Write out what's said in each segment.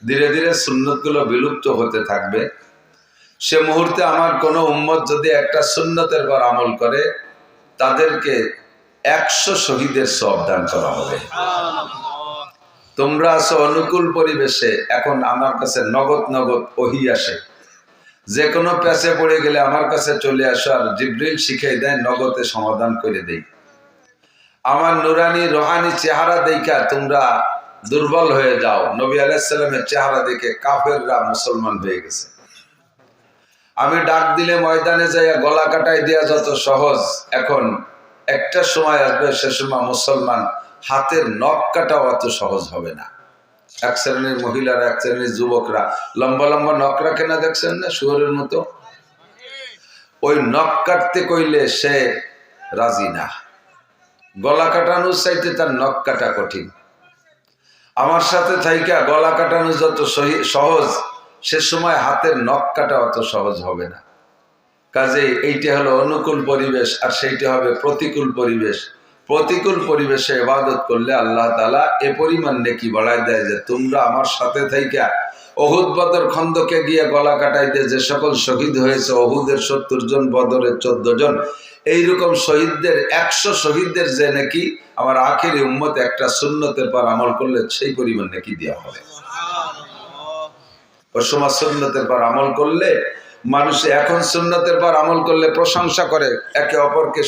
ধীরে ধীরে সুন্নতগুলো বিলুপ্ত হতে থাকবে। সে মুহূর্তে আমার কোনো উম্মত যদি একটা সুন্নতের পর আমল করে, তাদেরকে 100 শহীদের সওয়াব দান করা হবে। তোমরা আছো অনুকূল পরিবেশে, এখন আমার কাছে নগদ নগদ ওহী আসে। যে কোনো প্যাচে পড়ে গেলে আমার কাছে চলে আসো, আর জিবরিল শিখিয়ে দেয়, নগদে সমাধান করে দেই। আমার নুরানি রোহানি চেহারা দেখা তোমরা দুর্বল হয়ে যাও। নবী আলাইহিস সালামের চেহারা দেখে কাফেররা মুসলমান হয়ে গেছে। আমি ডাক দিলে ময়দানে যাইয়া গলা কাটাই দেওয়া যত সহজ, এখন একটা সময় আসবে সে সময় মুসলমান হাতের নখ কাটাও অত সহজ হবে না। এক শ্রেণীর মহিলারা, এক শ্রেণীর যুবকরা লম্বা লম্বা নখ রাখে না, দেখছেন না, শুয়োরের মতো। ওই নখ কাটতে কইলে সে রাজি না। গলা কাটানোর চাইতে তার নখ কাটা কঠিন। আমার সাথে থাইকা গলা কাটানো যত সহজ, সে সময় হাতের নখ কাটা অত সহজ হবে না। কাজেই এইটা হলো অনুকূল পরিবেশ, আর সেইটা হবে প্রতিকূল পরিবেশ। প্রতিকূল পরিবেশে ইবাদত করলে আল্লাহ তাআলা এ পরিমাণ নেকি বাড়ায় দেয় যে তোমরা আমার সাথে থাইকা উহুদ বদর খন্দকে গিয়ে গলা কাটাইতে যে সকল শহীদ হয়েছে, উহুদের 70 জন, বদরের 14 জন, এইরকম শহীদদের 100 শহীদদের যে নাকি আমার আখেরি উম্মত একটা সুন্নতের পর আমল করলে সেই পরিমাণ নাকি দেওয়া হবে। ওই সময় সুন্নতের পর আমল করলে মানুষে, এখন সুন্নতের পর আমল করলে প্রশংসা করে, একে অপরকে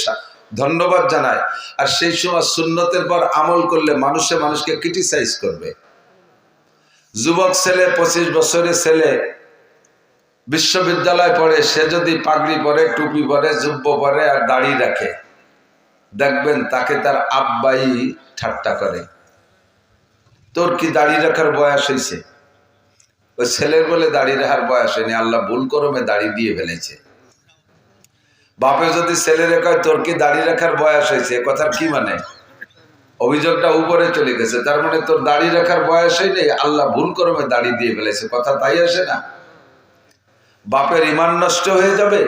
ধন্যবাদ জানায়, আর সেই সময় সুন্নতের পর আমল করলে মানুষকে ক্রিটিসাইজ করবে। যুবক ছেলে, 25 বছরের ছেলে, বিশ্ববিদ্যালয় পড়ে, সে যদি পাগড়ি পরে, টুপি পরে, জুব্ব পরে আর দাড়ি রাখে, দেখবেন তাকে তার আব্বাই ঠাট্টা করে, তোর কি দাড়ি রাখার বয়স হয়েছে? ওই ছেলের বলে দাড়ি রাখার বয়স হয়নি, আল্লাহ ভুল করমে দাড়ি দিয়ে ফেলেছে। বাপে যদি ছেলেরে কয় তোর কি দাড়ি রাখার বয়স হয়েছে, কথার কি মানে? অভিযোগটা উপরে চলে গেছে, তার মানে তোর দাড়ি রাখার বয়স হয়নি, আল্লাহ ভুল করমে দাড়ি দিয়ে ফেলেছে, কথা তাই আসে না? বাপের ঈমান নষ্ট হয়ে যাবে,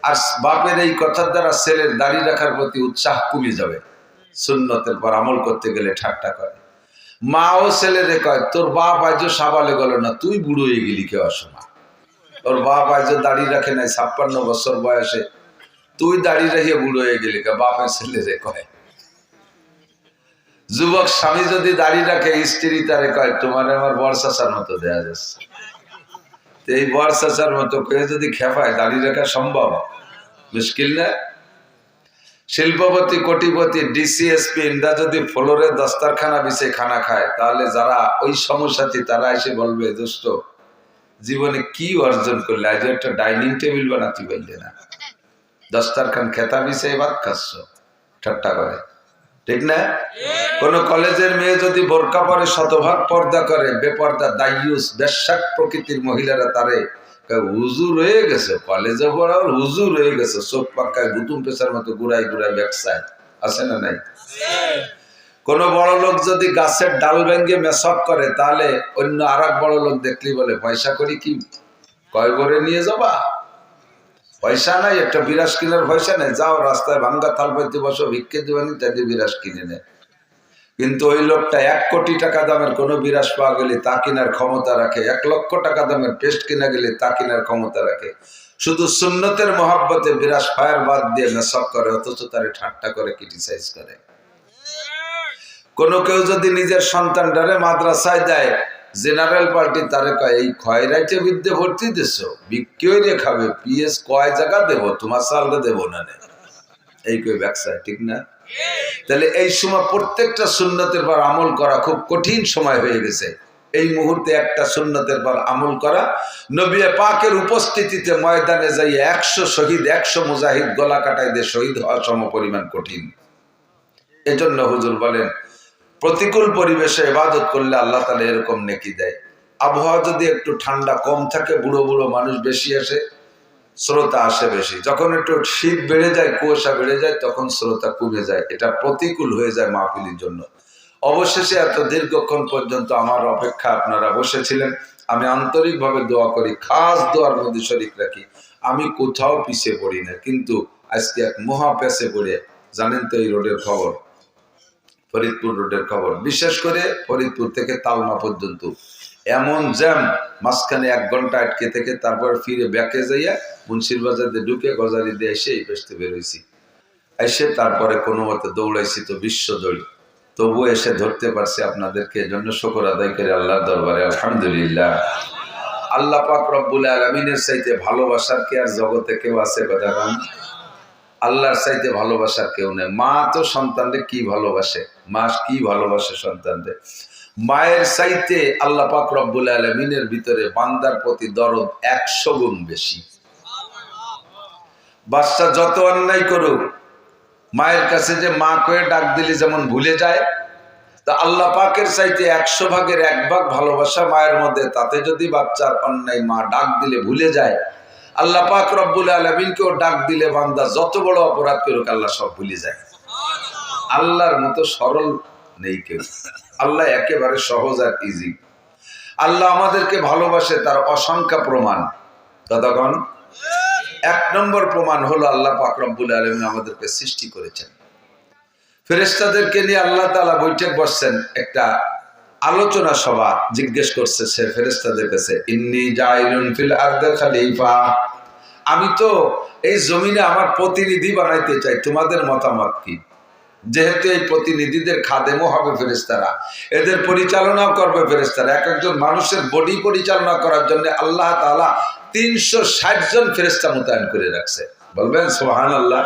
আর বাপের এই কথার দ্বারা ছেলের দাড়ি রাখার প্রতি উৎসাহ কমে যাবে। সুন্নতের পর আমল করতে গেলে ঠাট্টা করে। মা ও ছেলেরে কয় তোর বাপ আজও সাবালে গেল না, তুই বুড়ো হয়ে গেলি কেউ অসমা। তোর বাপ আজও দাড়ি রাখে নাই, 56 বছর বয়সে, তুই দাড়ি রেখে বুড়ো হয়ে গেলি কে, বাপের ছেলেরে কয়। যুবক স্বামী যদি দাড়ি রাখে, স্ত্রী তারে কয় তোমার আমার বর চাচার মতো দেয়া যাচ্ছে। এই বর চাচার মতো কয়ে যদি খেপায়, দাড়ি রাখা সম্ভব? মুশকিল না? শিল্পপতি, কোটিপতি, ডিসিএসপি ইন্দ্রা যদি ফ্লোরে দস্তারখানা বিছে খানা খায়, তাহলে যারা ওই সমসাথী তারা এসে বলবে দোস্ত জীবনে কি অর্জন করলে, আজ একটা ডাইনিং টেবিল বানাতে পারলে না, দস্তারখান খেতা বিছে ভাত খাচ্ছ, ঠাট্টা করে, ঠিক না? কোন কলেজের মেয়ে যদি বোরকা পরে, শতভাগ পর্দা করে, বেপর্দা দাইয়ুস বেশ্যাক প্রকৃতির মহিলারা তারে হুজুর হয়ে গেছে, কলেজে পড়ার হুজুর হয়ে গেছে, চোখ পাক্কায় বুতুম পেশার মতো ঘুরাই ঘুরাই ব্যবসায়, আছে না নাই? কোন বড় লোক যদি গাছের ডাল ভেঙ্গে মেসক করে, তাহলে অন্য আর এক বড় লোক দেখলি বলে পয়সা করি কি কয় করে নিয়ে যাবা, পয়সা নাই, একটা বিরাস কিনার পয়সা নেই, যাও রাস্তায় ভাঙ্গা থাল পাইতে বসো, ভিক্ষে দেবানি, তাদের বিরাস কিনে নেয়। কিন্তু ওই লোকটা 1 কোটি টাকা দামের কোনো বিরাস পাওয়া গেলে তা কেনার ক্ষমতা রাখে, 1 লক্ষ টাকা দামের পেস্ট কিনা গেলে তা কেনার ক্ষমতা রাখে। শুধু সুন্নতের মহাব্বতে বিরাস ফায়ার বাদ দিয়ে মেসক করে, অথচ তারে ঠাট্টা করে, ক্রিটিসাইজ করে। কোনো কেউ যদি নিজের সন্তানটারে মাদ্রাসায় দেয়, জেনারেল পার্টি তারে কয় এই খয়রাইটে বিদ্যে ভর্তি দিস, বিক্রি রে খাবে, পিএস কয় জায়গা দেবো, তোমার সালটা দেবো না, এই কই ব্যবসায়, ঠিক না? তাহলে এই সময় প্রত্যেকটা সুন্নতের পর আমল করা খুব কঠিন সময় হয়ে গেছে। এই মুহূর্তে একটা সুন্নতের পর আমল করা, নবী পাকের উপস্থিতিতে ময়দানে যাই 100 শহীদ, 100 মুজাহিদ গলা কাটাই দিয়ে শহীদ হওয়া সম পরিমাণ কঠিন। এজন্য হুজুর বলেন প্রতিকূল পরিবেশে ইবাদত করলে আল্লাহ তাআলা এরকম নেকি দেয়। আবহাওয়া যদি একটু ঠান্ডা কম থাকে, বুড়ো বুড়ো মানুষ বেশি আসে, শ্রোতা আসে বেশি। যখন একটু শীত বেড়ে যায়, কুয়াশা বেড়ে যায়, তখন শ্রোতা কমে যায়। এটা প্রতিকূল হয়ে যায় মাহফিলের জন্য। অবশেষে এত দীর্ঘক্ষণ পর্যন্ত আমার অপেক্ষা আপনারা বসেছিলেন, আমি আন্তরিকভাবে দোয়া করি, খাস দোয়ার মধ্যে শরীক রাখি, আমি কোথাও পিছিয়ে পড়ি না, কিন্তু আজকে এক মহা পেছে পড়ে, জানেন তো এই রোডের খবর, ফরিদপুর রোডের খবর, বিশেষ করে ফরিদপুর থেকে তালমা পর্যন্ত এমন জ্যাম, মাঝখানে 1 ঘন্টা আটকে থেকে তারপর ফিরে ব্যাকে যাইয়া মুন্সির বাজারে ঢুকে গজারি দিয়ে এসে এই পেছতে বেরোইছি। এসে তারপরে কোনো মতে দৌড়াইছি তো বিশ্ব দৌড়ি, তবুও এসে ধরতে পারছি আপনাদেরকে। এজন্য শুকর আদায় করে আল্লাহর দরবারে আলহামদুলিল্লাহ। আল্লাহ পাক রব্বুল আলামিনের চাইতে ভালোবাসার কি আর জগতে কেউ আছে? কথা বলেন। আল্লাহর চাইতে ভালোবাসার কেউ নেই। মা তো সন্তানদের কি ভালোবাসে, মা কি ভালোবাসে সন্তানদের। মায়ের চাইতে আল্লাহ পাক রব্বুল আলামিনের ভিতরে বান্দার প্রতি দরদ 100 গুণ বেশি। বাচ্চা যত অন্যায় করুক, মায়ের কাছে যে মা কয়ে ডাক দিলে যেমন ভুলে যায়, তা আল্লাহ পাকের চাইতে 100 ভাগের 1 ভাগ ভালোবাসা মায়ের মধ্যে। তাতে যদি বাচ্চার অন্যায় মা ডাক দিলে ভুলে যায়, আল্লাহ পাক রব্বুল আলামিনকেও ডাক দিলে বান্দা যত বড় অপরাধ করুক আল্লাহ সব ভুলে যায়। আল্লাহর মতো সরল নেই কেউ। আল্লাহ একেবারে সহজ আর ইজি। আল্লাহ আমাদেরকে ভালোবাসে তার অসংখ্য প্রমাণ। ততক্ষণ 1 নম্বর প্রমাণ হলো আল্লাহ পাক রব্বুল আলামিন আমাদেরকে সৃষ্টি করেছেন। ফেরেশতাদেরকে নিয়ে আল্লাহ তাআলা বৈঠক বসছেন, একটা আলোচনা সভা। জিজ্ঞেস করছে সে ফেরেশতাদের কাছে, ইন্নী জাইলুন ফিল আরদি খলিফা, আমি তো এই জমিনে আমার প্রতিনিধি বানাইতে চাই, তোমাদের মতামত কি? যেহেতু এই প্রতিনিধিদের খাদেমও হবে ফেরেশতারা, এদের পরিচালনাও করবে ফেরেশতারা। এক একজন মানুষের বডি পরিচালনা করার জন্য আল্লাহ তাআলা 360 জন ফেরেশতা মোতায়েন করে রাখছে। বলবেন সুবহানাল্লাহ।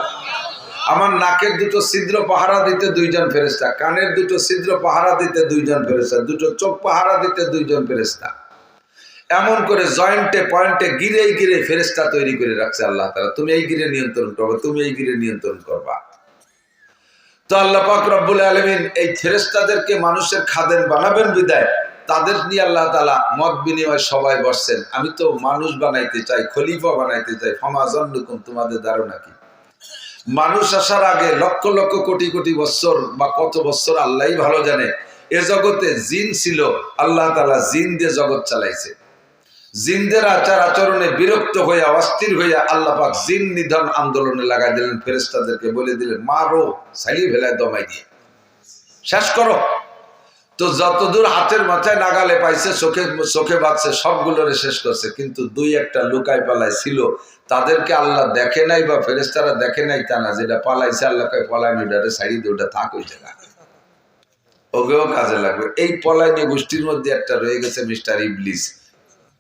আমার নাকের 2টো ছিদ্র পাহারা দিতে 2 জন ফেরেশতা, কানের 2টো ছিদ্র পাহারা দিতে 2 জন ফেরেশতা, 2টো চোখ পাহারা দিতে 2 জন ফেরেশতা। এমন করে জয়েন্টে পয়েন্টে গিরে গিরে ফেরেশতা তৈরি করে রাখছে আল্লাহ তাআলা। তুমি এই গিরে নিয়ন্ত্রণ করবা, তুমি এই গিরে নিয়ন্ত্রণ করবা। তো আল্লাহ পাক রব্বুল আলামিন এই ফেরেশতাদেরকে মানুষের খাদেম বানাবেন বিদায় তাদের নিয়ে আল্লাহ তাআলা মত বিনিময় সবাই বসছেন। আমি তো মানুষ বানাইতে চাই, খলিফা বানাইতে চাই। ফামা যান্নুকুম, তোমাদের ধারণা কি? মানুষ আসার আগে লক্ষ লক্ষ কোটি কোটি বছর বা কত বছর আল্লাহই ভালো জানে, এ জগতে জিন ছিল। আল্লাহ তাআলা জিন দিয়ে জগৎ চালাইছে। জিনদের আচার আচরণে বিরক্ত হইয়া অস্থির হইয়া আল্লাহ পাক জিন নিধন আন্দোলনে লাগাই দিলেন। ফেরেশতাদেরকে বলে দিলেন, মারো, সাইলি ফেলায় দমাই দিয়ে শেষ করো। তো যতদূর হাতের মাথায় নাগালে পাইছে, চোখে চোখে বাঁচছে, সবগুলোরে শেষ করছে। কিন্তু 2-1টা লুকায় পালায় ছিল, তাদেরকে আল্লাহ দেখে নাই বা ফেরেশতারা দেখে নাই তা না। যেটা পালাইছে আল্লাহ কয় পলায়নি, ওটারে সাইড দিয়ে ওটা থাক ওই জায়গা, ওকেও কাজে লাগবে। এই পলায়নি গোষ্ঠীর মধ্যে একটা রয়ে গেছে মিস্টার ইবলিস।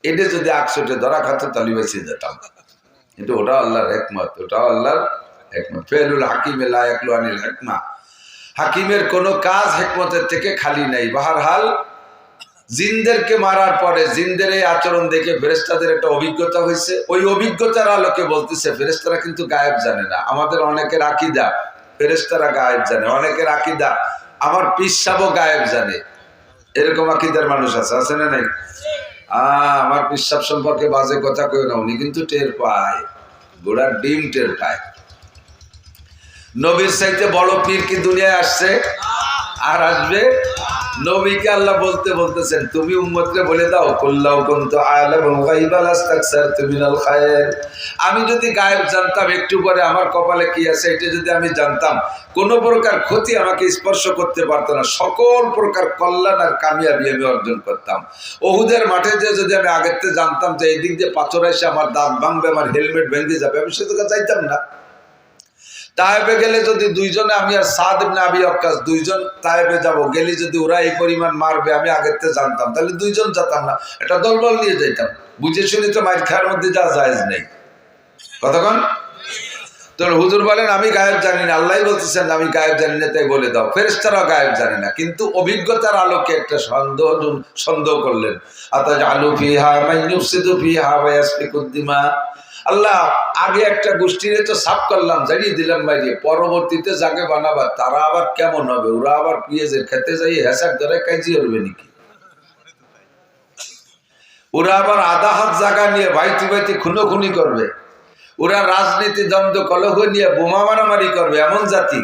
এটা যদি 100টে ধরা খাতো তাহলে বেঁচে যেতাম। কিন্তু ওটাও আল্লাহর হিকমত, ওটাও আল্লাহর হিকমত। ফেলুল হাকিমে লা ইয়াকলু আনিল হিকমা, হাকিমের কোনো কাজ হিকমতের থেকে খালি নাই। বাহরহাল জিনদেরকে মারার পরে জিনদের এই আচরণ দেখে ফেরেশতাদের একটা অভিজ্ঞতা হয়েছে। ওই অভিজ্ঞতার আলোকে বলতেছে, ফেরেশতারা কিন্তু গায়েব জানে না। আমাদের অনেকের আকীদা ফেরেশতারা গায়েব জানে, অনেকের আকীদা আমার পীর সাহেবও গায়েব জানে। এরকম আকীদার মানুষ আছে, আছে না নাই? আমার পীর সাহেব সম্পর্কে বাজে কথা কই না, উনি কিন্তু টের পায়, গোড়ার ডিম টের পায়। নবীর চাইতে বড় পীর কি দুনিয়ায় আসছে আর আসবে? নবীকে আল্লাহ বলতেছেন, তুমি উম্মতকে বলে দাও, কুল্লাউ কুনতু আ'লামুল গায়বা লাস্তাকসারতু মিনাল খায়র, আমি যদি গায়েব জানতাম একটু পরে আমার কপালে কি আছে এটা যদি আমি জানতাম, কোন প্রকার ক্ষতি আমাকে স্পর্শ করতে পারতো না, সকল প্রকার কল্যাণ আর কামিয়াবি আমি অর্জন করতাম। ওহুদের মাঠে যে যদি আমি আগের থেকে জানতাম যে এই দিক দিয়ে পাথর এসে আমার দাঁত ভাঙবে, আমার হেলমেট ভেঙে যাবে, আমি সেদিকে চাইতাম না। তায়েবে গেলে যদি 2 জনে, আমি আর সাদ ইবনে আবি ওয়াক্কাস 2 জন তায়েবে যাব, গেলে যদি ওরা এই পরিমাণ মারবে আমি আগের থেকে জানতাম, তাহলে 2 জন যেতাম না, এটা দলবল নিয়ে যাইতাম। বুঝে শুনি তো মাইর খাওয়ার মধ্যে যা জায়েজ নেই। কতক্ষণ তো হুজুর বলেন আমি গায়েব জানি না, আল্লাহই বলতেছেন আমি গায়েব জানি না, তাই বলে দাও। ফেরেশতারাও গায়েব জানে না, কিন্তু অভিজ্ঞতার আলোকে একটা সন্দেহ করলেন। আতাজআলু ফিহা মান ইউফসিদু ফিহা ওয়া ইয়াসফিকুদ দিমা, আল্লাহ আগে একটা গোষ্ঠীরে তো সাফ করলাম, জানিয়ে দিলাম বাইরে, পরবর্তীতে যাকে বানাবা তারা আবার কেমন হবে? ওরা আবার পেঁয়াজের খেতে যাই হেসাক ধরে কাজি হবে নাকি? ওরা আবার আধা হাত জায়গা নিয়ে ভাইতি ভাইতি খুনোখুনি করবে, ওরা রাজনীতি দ্বন্দ্ব কলহ নিয়ে বোমা মারামারি করবে, এমন জাতি,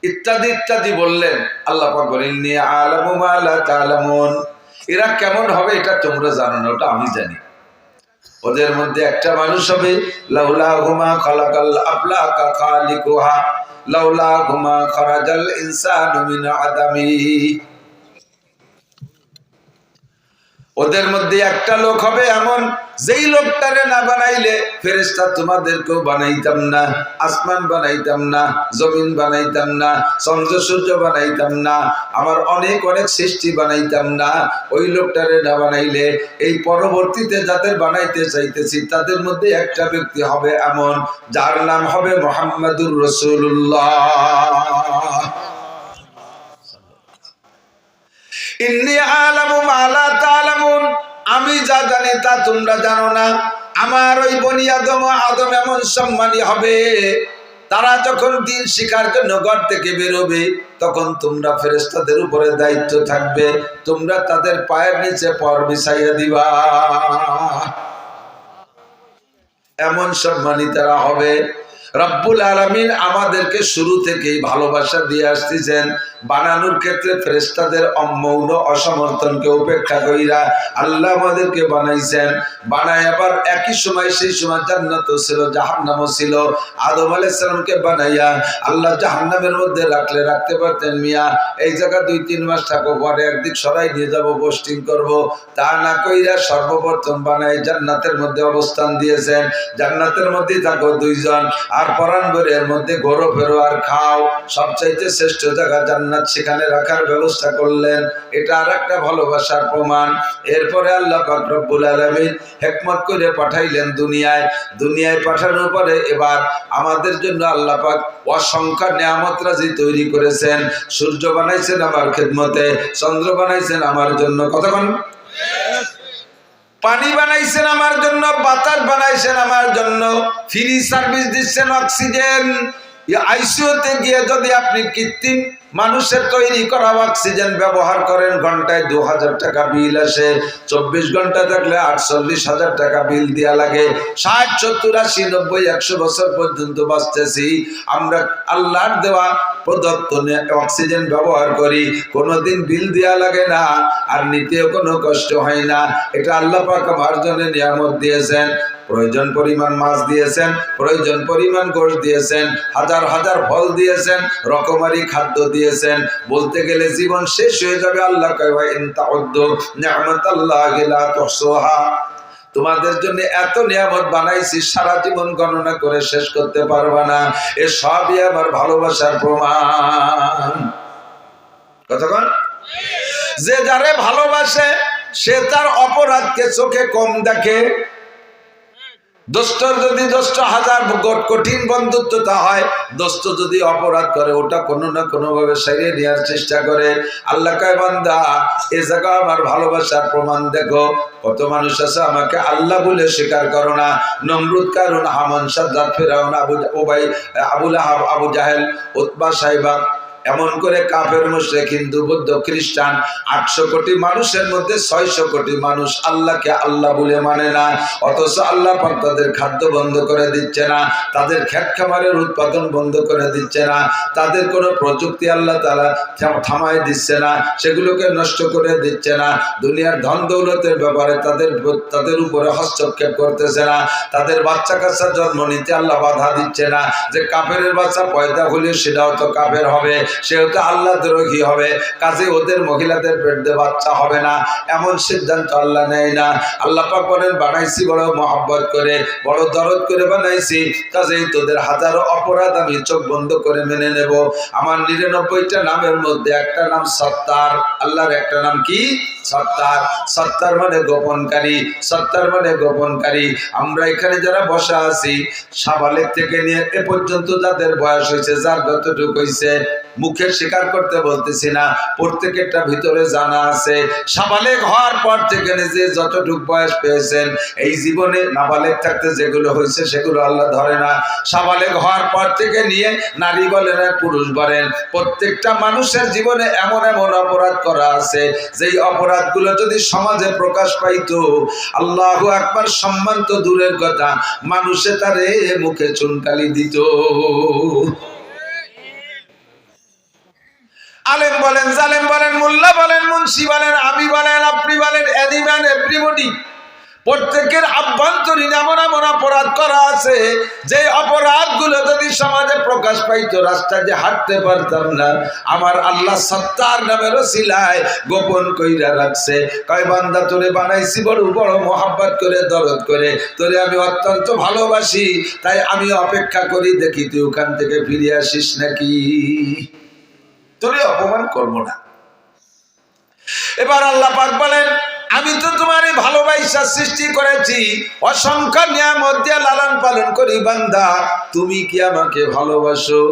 ইত্যাদি ইত্যাদি বললেন। আল্লাহ পাক বলেন, ইন্নী আ'লামু মা লা তা'লামুন, এরা কেমন হবে এটা তোমরা জানো না, ওটা আমি জানি। ওদের মধ্যে একটা মানুষ হবে, লাউলাহুমা খালাকাল আফলাকা খালিকুহা লাউলাহুমা খারাজাল ইনসানু মিন আদামি, ওদের মধ্যে একটা লোক হবে এমন, যেই লোকটারে না বানাইলে ফেরেশতা তোমাদেরকেও বানাইতাম না, আসমান বানাইতাম না, জমিন বানাইতাম না, চন্দ্র সূর্য বানাইতাম না, আমার অনেক অনেক সৃষ্টি বানাইতাম না। ওই লোকটারে না বানাইলে এই পরবর্তীতে যাদের বানাইতে চাইতেছি তাদের মধ্যে একটা ব্যক্তি হবে এমন, যার নাম হবে মুহাম্মাদুর রাসূলুল্লাহ। ইন্নী আ'লামু মা লা তা'লামুন, আমি যা জানি তা তোমরা জানো না। আমার ওই বনি আদম এমন সম্মানী হবে, তারা যখন দিন শিখার জন্য ঘর থেকে বেরোবে তখন তোমরা ফেরেশতাদের উপরে দায়িত্ব থাকবে, তোমরা তাদের পায়ের নিচে পর বিছাইয়া দিবা। এমন সম্মানী তারা হবে। রব্বুল আলামিন আমাদেরকে শুরু থেকেই ভালোবাসা দিয়ে আসতেছেন। বানানোর ক্ষেত্রে ফেরেশতাদের অমৌন অসমর্থনকে উপেক্ষা কইরা আল্লাহ আমাদেরকে বানাইছেন। বানায় আবার একই সময়, সেই সময় জান্নাতও ছিল, জাহান্নামও ছিল। আদম আলাইহিস সালামকে বানাইয়া আল্লাহ জাহান্নামের মধ্যে রাখলে রাখতে পারতেন, মিয়া এই জায়গা 2-3 মাস থাকো, পরে একদিক সরাই নিয়ে যাব, পোস্টিং করব, তা না কইরা সর্বপ্রথম বানায় জান্নাতের মধ্যে অবস্থান দিয়েছেন। জান্নাতের মধ্যে থাকো 2 জন, আর পরাণ ভরে মধ্যে ঘোরো ফেরো আর খাও। সবচাইতে শ্রেষ্ঠ জায়গা জান্নাত, সেখানে রাখার ব্যবস্থা করলেন। এটা আর একটা ভালোবাসার প্রমাণ। এরপরে আল্লাহ পাক রব্বুল আলামিন হিকমত করে পাঠাইলেন দুনিয়ায়। দুনিয়ায় পাঠানোর পরে এবার আমাদের জন্য আল্লাহ পাক অসংখ্য নিয়ামত রাজি তৈরি করেছেন। সূর্য বানাইছেন আমার খেদমতে, চন্দ্র বানাইছেন আমার জন্য, কতক্ষণ পানি বানাইছেন আমার জন্য, বাতাস বানাইছেন আমার জন্য, ফ্রি সার্ভিস দিচ্ছেন অক্সিজেন। আইসিইউতে গিয়ে যদি আপনি কৃত্রিম মানুষের তৈরি করা অক্সিজেন ব্যবহার করেন, ঘন্টায় 2000 টাকা বিল আসে। 24 ঘন্টা থাকলে 48,000 টাকা বিল দেওয়া লাগে। 60, 70, 80, 90, 100 বছর পর্যন্ত বাঁচতেছি আমরা। আল্লাহর দেওয়া প্রদত্ত অক্সিজেন ব্যবহার করি, কোনোদিন বিল দেওয়া লাগে না, আর নিতেও কোনো কষ্ট হয় না। এটা আল্লাহ পাক আমার জন্য নিয়ামত দিয়েছেন। প্রয়োজন পরিমাণ মাছ দিয়েছেন, প্রয়োজন পরিমাণ গোশত দিয়েছেন, হাজার হাজার ফল দিয়েছেন, রকমারি খাদ্য দিয়েছেন। বলতে গেলে জীবন শেষ হয়ে যাবে। আল্লাহ কয় ওয়া ইন তাউদ্দু নি'মাতাল্লাহি লা তুহসুহা, তোমাদের জন্য এত নিয়ামত বানাইছি, সারা জীবন গণনা করে শেষ করতে পারবা না। এ সবই আমার ভালোবাসার প্রমাণ। কতক্ষণ যে যারে ভালোবাসে সে তার অপরাধকে চোখে কম দেখে। দোস্তর যদি দোস্ত হাজার কঠিন বন্ধুত্বতা হয়, দোস্ত যদি অপরাধ করে ওটা কোনো না কোনো ভাবে সারিয়ে নেওয়ার চেষ্টা করে। আল্লাহ কয় বান্দা এ জায়গা আমার ভালোবাসার প্রমাণ দেখো। কত মানুষ আছে আমাকে আল্লাহ বলে স্বীকার করো না। নমরুদ, কারুন, হামান, সাদ্দাত, ফিরাউন, আবু লাহাব, আবু জাহেল, উতবা, সাইবা, এমন করে কাফের, মুশরিক, হিন্দু, বৌদ্ধ, খ্রিস্টান 800 কোটি মানুষের মধ্যে 600 কোটি মানুষ আল্লাহকে আল্লাহ বলে মানে না। অথচ আল্লাহ পাক তাদের খাদ্য বন্ধ করে দিচ্ছে না, তাদের ক্ষেত খামারের উৎপাদন বন্ধ করে দিচ্ছে না, তাদের কোনো প্রযুক্তি আল্লাহ তাআলা থামায় দিচ্ছে না, সেগুলোকে নষ্ট করে দিচ্ছে না। দুনিয়ার ধন দৌলতের ব্যাপারে তাদের উপরে হস্তক্ষেপ করতেছে না। তাদের বাচ্চা কাচ্চা জন্ম নিতে আল্লাহ বাধা দিচ্ছে না, যে কাফেরের বাচ্চা পয়দা হলে সেটাও তো কাফের হবে, সেও তো আল্লাহ দ্রোহী হবে, কাজে ওদের মহিলাদের পেটে বাচ্চা হবে না, এমন সিদ্ধান্ত আল্লাহ নেয় না। আল্লাহ পাক বলেন বানাইছি বড় মহব্বত করে, বড় দরদ করে বানাইছি, কাজেই তোদের হাজারো অপরাধ আমি চোখ বন্ধ করে মেনে নেব। আমার 99টা নামের মধ্যে একটা নাম সত্তার। আল্লাহর একটা নাম কি? সত্তার। সত্তার মানে গোপনকারী, সত্তার মানে গোপনকারী। আমরা এখানে যারা বসা আছি, সাবালেক থেকে নিয়ে এ পর্যন্ত যাদের বয়স হয়েছে, যার যতটুকু হয়েছে, মুখে স্বীকার করতে বলতেছি না, প্রত্যেকেরটা ভিতরে জানা আছে। সাবালেক হওয়ার পর থেকে যে যতটুকু বয়স পেয়েছেন, এই জীবনে নাবালেক থাকতে যেগুলো হয়েছে সেগুলো আল্লাহ ধরে না। সাবালেক হওয়ার পর থেকে নিয়ে নারী বলেন আর পুরুষ বলেন, প্রত্যেকটা মানুষের জীবনে এমন এমন অপরাধ করা আছে, যেই অপরাধগুলো যদি সমাজে প্রকাশ পাইতো, আল্লাহু আকবার, সম্মান তো দূরের কথা, মানুষে তারে মুখে চুনকালি দিত। আলেম বলেন, জালেম বলেন, মোল্লা বলেন, মুন্সি বলেন, আমি বলেন, আপনি বলেন, এনিম্যান, এভরিবডি, প্রত্যেকের আভ্যন্তরীণ এমন এমন অপরাধ করা আছে যে অপরাধগুলো যদি সমাজে প্রকাশ পাইতো রাস্তায় যে হাঁটতে পারতাম না। আমার আল্লাহ সত্তার নামের ওসিলায় গোপন কইরা রাখছে। কয় বান্দা তোরে বানাইছি বড় বড় মোহাব্বত করে, দরদ করে, তোরে আমি অত্যন্ত ভালোবাসি, তাই আমি অপেক্ষা করি দেখি তুই ওখান থেকে ফিরে আসিস নাকি, তোরে অপমান করবো না। এবার আল্লাহ পাক বলেন, আমি তো তোমার ভালোবাসা সৃষ্টি করেছি, অসংখ্য নিয়ামত দিয়ে লালন পালন করি, বান্দা তুমি কি আমাকে ভালোবাসো?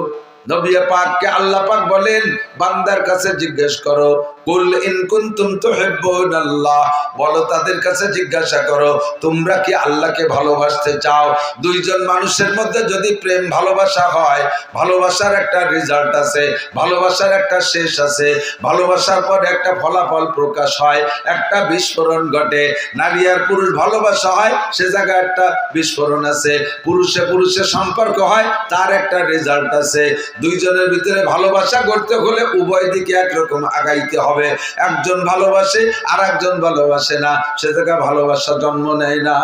নবী পাককে আল্লাহ পাক বলেন, বান্দার কাছে জিজ্ঞেস করো, কুল ইন কুনতুম তুহিব্বুনাল্লাহ, বলো তাদের কাছে জিজ্ঞাসা করো তোমরা কি আল্লাহকে ভালোবাসতে চাও? দুইজন মানুষের মধ্যে যদি প্রেম ভালোবাসা হয়, ভালোবাসার একটা রেজাল্ট আছে, ভালোবাসার একটা শেষ আছে, ভালোবাসার পর একটা ফলাফল প্রকাশ হয়, একটা বিস্ফোরণ ঘটে। নারী আর পুরুষ ভালোবাসা হয়, সে জায়গায় একটা বিস্ফোরণ আছে। পুরুষে পুরুষের সম্পর্ক হয়, তার একটা রেজাল্ট আছে। দুইজনের ভিতরে ভালোবাসা করতে হলে উভয় দিকে একরকম আগাইতে হবে। একজন ভালোবাসে আর একজন ভালোবাসে না, সে জায়গায় ভালোবাসা জন্ম নেয় না।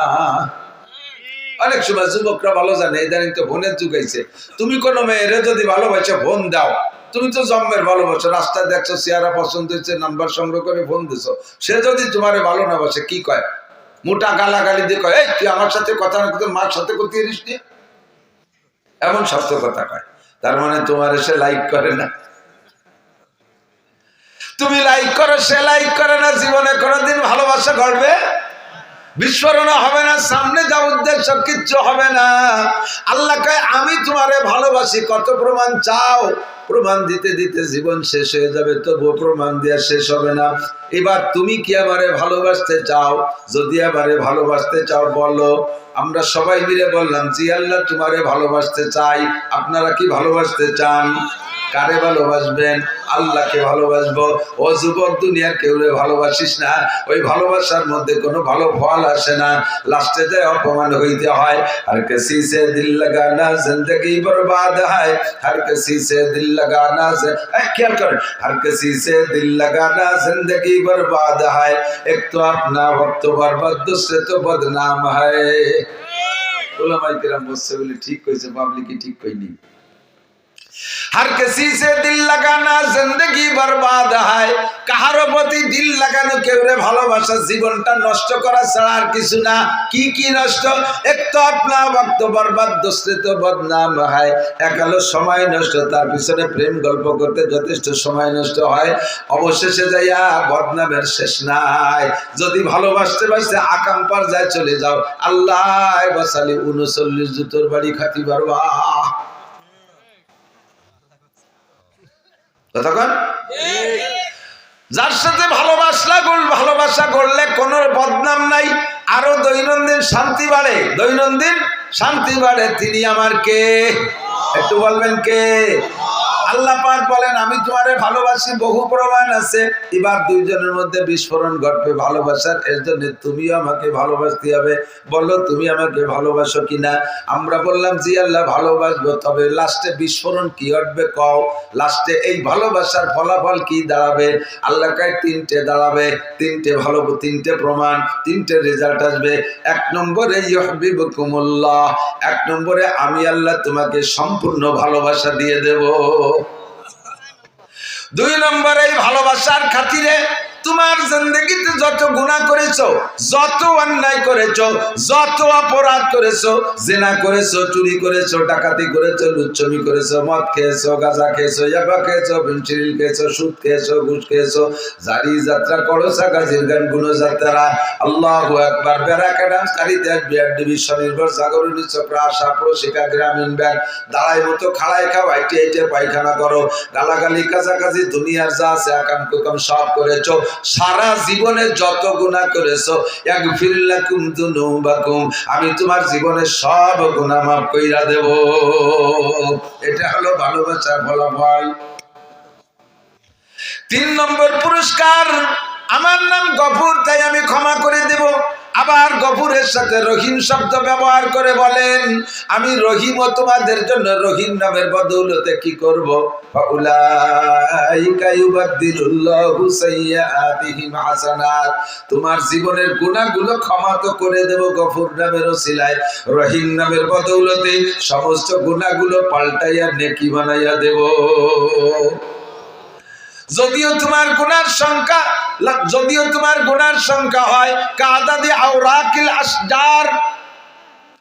অনেক সময় যুবকরা ভালো জানে, ইদানিং তো ফোনের যুগ হয়েছে। তুমি কোনো মেয়েরে যদি ভালোবাসে ফোন দাও, তুমি তো জন্মের ভালোবাসো, রাস্তায় দেখছো, চেহারা পছন্দ হয়েছে, নাম্বার সংগ্রহ করে ফোন দিছো, সে যদি তোমারে ভালো না বাসে কি কয়? মোটা গালাগালি দিয়ে কয়, এই তুই আমার সাথে কথা না, তোর মার সাথে করতে পারিস নি, এমন সত্য কথা কয়। তার মানে তোমার সে লাইক করে না, তুমি লাইক করো, সে লাইক করে না, জীবনে কোনোদিন ভালোবাসা ঘটবে, বিস্ফোরণ হবে না, সামনে যা উদ্দেশ্য কিচ্ছু হবে না। আল্লাহ কয় আমি তোমারে ভালোবাসি, কত প্রমাণ চাও? প্রমাণ দিতে দিতে জীবন শেষ হয়ে যাবে, তবুও প্রমাণ দেওয়া শেষ হবে না। এবার তুমি কি আমারে ভালোবাসতে চাও? যদি আমারে ভালোবাসতে চাও বলো। আমরা সবাই মিলে বললাম, জি আল্লাহ তোমারে ভালোবাসতে চাই। আপনারা কি ভালোবাসতে চান? কারে ভালোবাসবেন? আল্লাহকে ভালোবাসবো। ও যুবক, দুনিয়ার কেউরে ভালোবাসিস না, ওই ভালোবাসার মধ্যে কোনো ভালো ফল আসে না, লাস্টে যায় অপমান হইতে হয়। হর কিসি সে দিল লাগানা জিন্দগি বরবাদ হয়, হর কিসি সে দিল লাগানা খেয়াল করেন, হর কিসি সে দিল লাগানা জিন্দগি বরবাদ হয়, এক তো আপনা ওয়াক্ত বরবাদ, দুসরে তো বদনাম হয়। উলামায়ে কেরাম বলছে বলে ঠিক কইছে, পাবলিকই ঠিক কইনি। हर किसी से दिल लगाना जिंदगी बर्बाद है, কাহারো প্রতি দিল লাগানো, কেউরে ভালোবাসা জীবনটা নষ্ট করা ছাড়া আর কিছু না। কি কি নষ্ট? এক তো আপনা ওয়াক্ত বরবাদ, দুসরে তো বদনাম হয়। এক হলো সময় নষ্ট, তার পিছনে প্রেম গল্প করতে যথেষ্ট সময় নষ্ট হয়, অবশেষে যাইয়া বদনামের শেষ নাই। যদি ভালোবাসতে বাসতে আকাম পার যায় চলে যাও, আল্লাহ বাসালি 39 জুতোর বাড়ি খাতি পারবা। যার সাথে ভালোবাসা করলে কোনো বদনাম নাই, আরো দৈনন্দিন শান্তি বাড়ে, দৈনন্দিন শান্তি বাড়ে। তিনি আমার কে? একটু বলবেন কে? আল্লাহ পাক বলেন আমি তোমারে ভালোবাসি, বহু প্রমাণ আছে। এবার দুইজনের মধ্যে বিস্ফোরণ ঘটবে ভালোবাসার, এর জন্য তুমিও আমাকে ভালোবাসতে হবে। বলো তুমি আমাকে ভালোবাসো কিনা? আমরা বললাম জি আল্লাহ ভালোবাসবো। তবে লাস্টে বিস্ফোরণ কি ঘটবে কও? লাস্টে এই ভালোবাসার ফলাফল কি দাঁড়াবে? আল্লাহ কয় তিনটে দাঁড়াবে, তিনটে প্রমাণ, তিনটে রেজাল্ট আসবে। এক নম্বরে ইউহিব্বুকুমুল্লাহ, এক নম্বরে আমি আল্লাহ তোমাকে সম্পূর্ণ ভালোবাসা দিয়ে দেব। দুই নম্বরে এই ভালোবাসার খাতিরে তোমার জিন্দেগিতে যত গুনাহ করেছো, যত অন্যায় করেছো, যত অপরাধ করেছো, জিনা করেছো, চুরি করেছো, ডাকাতি করেছো, লুচ্ছমি করেছো, মদ খেয়েছো, গাঁজা খেয়েছো, ইয়াবা খেয়েছো, ফেনসিডিল খেয়েছো, সুদ খেয়েছো, ঘুষ খেয়েছো, জারি যাত্রা করোসা, গাজীর গান গুণযাত্রা, আল্লাহু আকবার, ব্যারাকা ডান্স, কারিতাস, বিআর ডিভিশন, নির্ভর সাগরী চক্র, আশা প্রশিকা, গ্রামীণ ব্যাংক, দাঁড়াই মতো খাড়াই খাও, আইটে আইটে পায়খানা করো, গালাগালি কাছাকাছি দুনিয়ার যা আছে আকাম কুকাম সব করেছো। সারা জীবনে যত গুনাহ করেছো, ইয়াগফির লাকুম যুনুবাকুম, আমি তোমার জীবনে সব গুনাহ মাফ কইরা দেব। এটা হলো ভালোবাসার ফলাফল। 3 নম্বর পুরস্কার, আমার নাম গফুর, তাই আমি ক্ষমা করে দেব। আবার গফুরে আমাদের সাথে রহিম শব্দ ব্যবহার করে বলেন, আমি রহিম ও তোমাদের জন্য রহিম নামের বদৌলতে কি করব? ফাউলাইকা ইউবাদদিলুল্লাহু সাইয়্যাতিহিম হাসানাত, তোমার জীবনের গুনাহগুলো ক্ষমা তো করে দেব গফুর নামের ওসিলায়, রহিম নামের বদৌলতে সমস্ত গুনাহগুলো পাল্টাইয়া নেকি বানাইয়া দেব। যদিও তোমার গুনার সংখ্যা হয় কাদাদি আওরাকিল আশজার,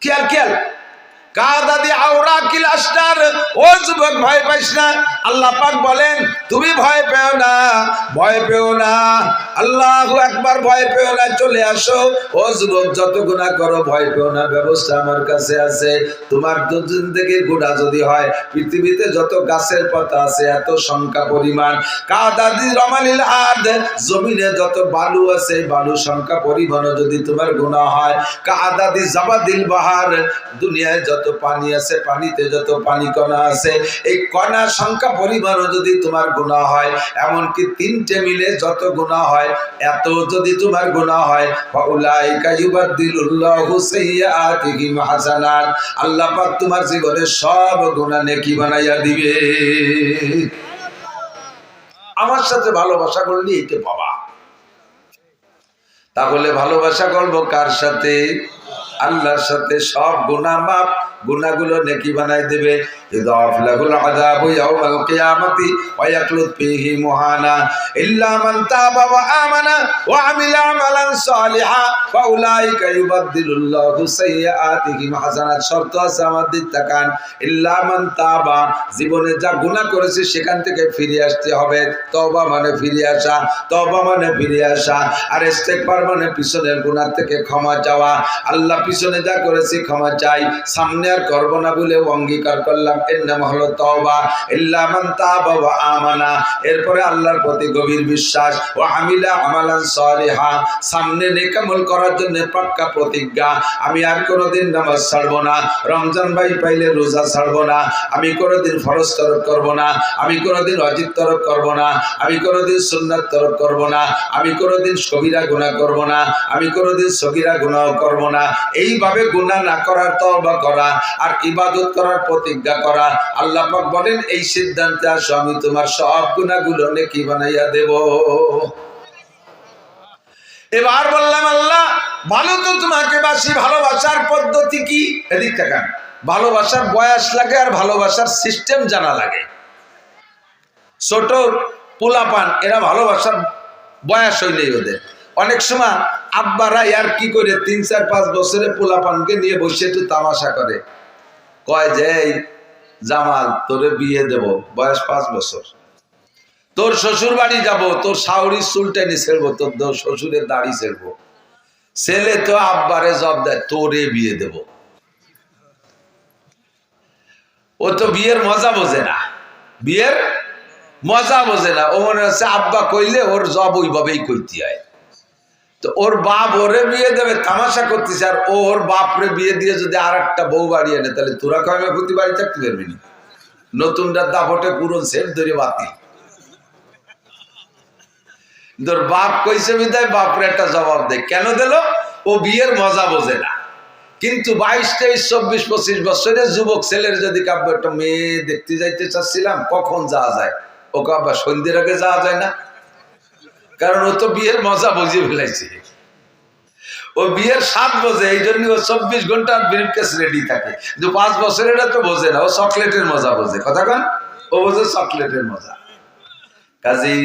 খেয়াল কাদাদি আওরাকিল আশজার। ও যুবক ভয় পাইস না, আল্লাহ পাক বলেন তুমি ভয় পেও না, আল্লাহু আকবার, ভয় পেও না, চলে আসো। ও যুবক যত গুনাহ করো ভয় পেও না, ব্যবস্থা আমার কাছে আছে। তোমার জিন্দেগির গুনাহ যদি হয় পৃথিবীতে যত গাছের পাতা আছে এত সংখ্যা পরিমাণ, কাদাদি রমালিল আদ, জমিনে যত বালু আছে বালু সংখ্যা পরিমাণ যদি তোমার গুনাহ হয়, কাদাদি জাবাদিল বাহার, দুনিয়ায় যত পানি আছে পানিতে যত পানি কণা আছে এই কণা সংখ্যা পরিমাণও যদি তোমার গুনাহ হয়, এমনকি তিনটে মিলে যত গুনাহ হয় এত যদি তোমার গুনাহ হয়, ফাউলাইকা ইউবাদদিলুল্লাহু সাইয়্যাতিহিম হাসানাত, আল্লাহ পাক তোমার জীবনের সব গুনাহ নেকি বানাইয়া দিবে। আমার সাথে ভালোবাসা করলে এইটা পাবা। তাহলে ভালোবাসা করবো কার সাথে? আল্লাহর সাথে। সব গুনাহ মাফ, গুনাহগুলো নেকি বানাই দেবে। ইদাফ লাহুল আযাবু ইয়াওমাল কিয়ামাতি ওয়া ইয়াকলুদ ফীহি মুহানা ইল্লা মান তাবা ওয়া আমানা ওয়া আমিলা আমালান সালিহা ফাউলাইকা ইউবাদদিলুল্লাহু সাইয়্যাতিহিম হাসানাত। শর্ত আছে আমাদের, তাকান, ইল্লা মান তাবা, জীবনে যা গুনাহ করেছে সেখান থেকে ফিরে আসতে হবে। তওবা মানে ফিরে আসা, তওবা মানে ফিরে আসা, আর ইস্তেগফার মানে পিছনের গুনাহ থেকে ক্ষমা চাওয়া। আল্লাহ পিছনে যা করেছি ক্ষমা চাই, সামনে আর করব না বলে অঙ্গীকার করলাম, এর নাম হলো তওবা। ইল্লা মান তাবা ওয়া আমানা, এরপরে আল্লাহর প্রতি গভীর বিশ্বাস, ওয়া আমিলা আমালান সালিহা, সামনে নেক আমল করার জন্য পাক্কা প্রতিজ্ঞা, আমি আর কোনোদিন নামাজ ছাড়ব না, রমজান ভাই পাইলে রোজা ছাড়ব না, আমি কোনোদিন ফরজ তরক করব না, আমি কোনোদিন ওয়াজিব তরক করব না, আমি কোনোদিন সুন্নাত তরক করব না, আমি কোনোদিন কবিরা গুনাহ করব না, আমি কোনোদিন সগীরা গুনাহ করব না। এইভাবে গুনাহ না করার তওবা করা আর ইবাদত করার প্রতিজ্ঞা করা। আল্লাহ পাক বলেন এই সিদ্ধান্তে আসো, আমি তোমার সব গুনাহগুলো নেকি বানাইয়া দেব। এবার বললাম আল্লাহ ভালো তো তোমাকে বাসি, ভালোবাসার পদ্ধতি কি? এদিক তাকান, ভালোবাসার বয়স লাগে আর ভালোবাসার সিস্টেম জানা লাগে। ছোট পোলাপান এরা ভালোবাসার বয়স হইলেই ওদের অনেক সময় আব্বারা আর কি করে 3, 4, 5 বছরের পোলাপানকে নিয়ে বসে একটু তামাশা করে, কয় যে এই জামাল তোরে বিয়ে দেব, বয়স 5 বছর, তোর শ্বশুর বাড়ি যাব, তোর শাওরির চুল টেনে ছেড়বো, তোর শ্বশুরের দাড়ি ছেড়বো। ছেলে তো আব্বারে জব দেয়, তোরে বিয়ে দেব। ও তো বিয়ের মজা বোঝে না, বিয়ের মজা বোঝে না। ও মনে হচ্ছে আব্বা কইলে ওর জব ওইভাবেই কইতে হয়। তো ওর বাপ ওরে বিয়ে দেবে তামাশা করতেছে, আর ওর বাপরে বিয়ে দিয়ে যদি আর একটা বউ বাড়ি আনে তাহলে তোরা কমে প্রতি বাড়ি থাকতে পারবি না। নতুনটার দাপটে পুরন সেট ধরে বাতিল। তোর বাপ কইছে বিদায় বাপরে একটা জবাব দেয়, কেন দিল? ও বিয়ের মজা বোঝে না। কিন্তু 22, 23, 24, 25 বছরের যুবক ছেলের যদি কাব্য একটা মেয়ে দেখতে যাইতে চাচ্ছিলাম, কখন যাওয়া যায়? ও কাব্বা সন্ধ্যের আগে যাওয়া যায় না, কারণ ও তো বিয়ের মজা বুঝিয়ে ফেলাইছে। ও বিয়ের স্বাদ বোঝে, এই জন্য ও 24 ঘন্টা ব্রিফকেস রেডি থাকে। কিন্তু 5 বছরের তো বোঝে না, ও চকলেটের মজা বোঝে। কথা কন, ও বোঝে চকলেটের মজা। কাজেই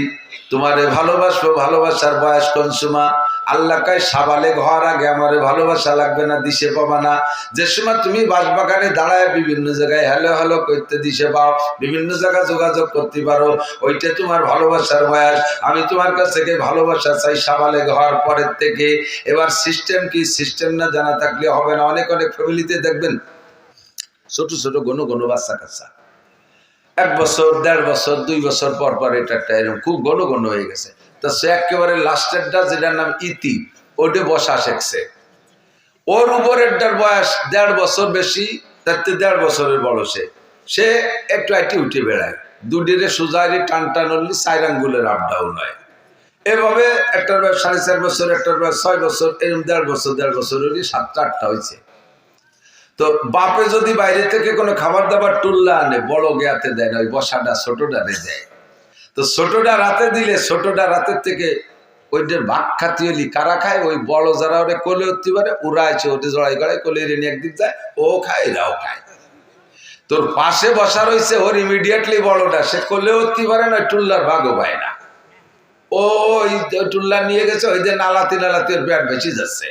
তোমারে ভালোবাসবো, ভালোবাসার বয়স কোন সময়? আল্লাহ কয় সাবালেগ হওয়ার আগে আমারে ভালোবাসা লাগবে না, দিশে পাবা না। যে সময় তুমি বাসবাগানে দাঁড়ায় বিভিন্ন জায়গায় হ্যালো হ্যালো করতে দিশে পাও, বিভিন্ন জায়গায় যোগাযোগ করতে পারো, ওইটা তোমার ভালোবাসার বয়স। আমি তোমার কাছ থেকে ভালোবাসা চাই সাবালেগ হওয়ার পরের থেকে। এবার সিস্টেম কি? সিস্টেম না জানা থাকলে হবে না। অনেক অনেক ফ্যামিলিতে দেখবেন ছোট ছোট ঘন ঘন বাচ্চা কাচ্চা, 1 বছর, 1.5 বছর, 2 বছর পর পর এটা একটা এরকম খুব ঘন ঘন হয়ে গেছে। তো সে একেবারে লাস্টেরটা যেটার নাম ইতি, ওটা বসা শিখছে। ওর উপরেরটার বয়স 1.5 বছর বেশি, তার 1.5 বছরের বড়। সে একটু একটু উঠে বেড়ায়, দুটিরে সোজারি টান টান হলে 4 আঙ্গুলের আপ ডাউন হয়। এভাবে একটার বয়স 4.5 বছর, একটার বয়স 6 বছর, এরকম 1.5 বছর 7টা 8টা হয়েছে। তো বাপে যদি বাইরে থেকে কোনো খাবার দাবার টুল্লা আনে, বড় গেয়াতে দেয় না, ওই বসাটা ছোটটা দেয়। তো ছোটটা রাতে দিলে ছোটটা রাতের থেকে ওইটার ভাগ খাতি হলি কারা খায়, ওই বড় যারা ওরে কোলে উঠতে পারে ওরা আছে, ওটা জড়াই গড়াই কোলে রেনে একদিক যায়, ও খায় এরাও খায়। তোর পাশে বসা রয়েছে ওর ইমিডিয়েটলি বড়টা, সে কোলে উঠতে পারে না, টুল্লার ভাগও পায় না। ও ওই টুল্লা নিয়ে গেছে, ওই যে নালাতি নালাতি ওর পেট বেশি যাচ্ছে।